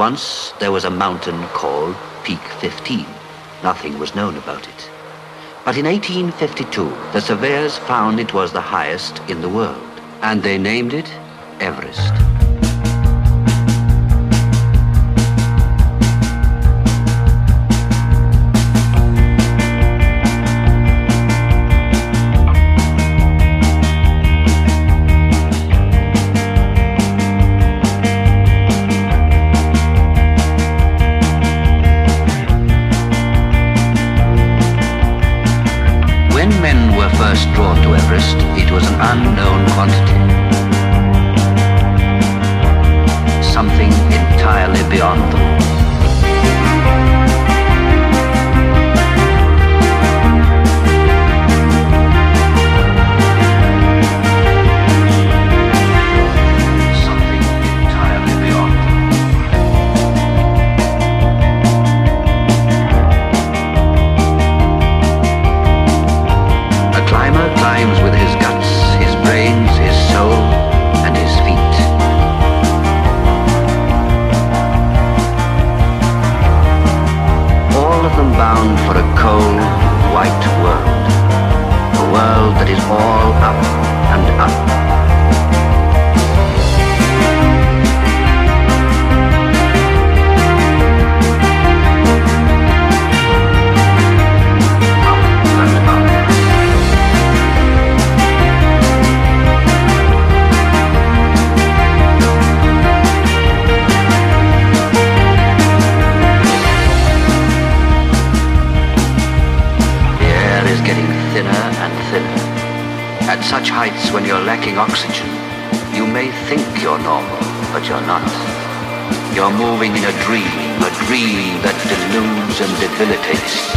Once there was a mountain called Peak 15. Nothing was known about it. But in 1852, the surveyors found it was the highest in the world, and they named it Everest. When men were first drawn to Everest, it was an unknown quantity. Something entirely beyond them. Something entirely beyond them. A climber climbs with his guts, his brains, his soul, and his feet. All of them bound for a cold, white world. A world that is all up and up. At such heights, when you're lacking oxygen, you may think you're normal, but you're not. You're moving in a dream that deludes and debilitates.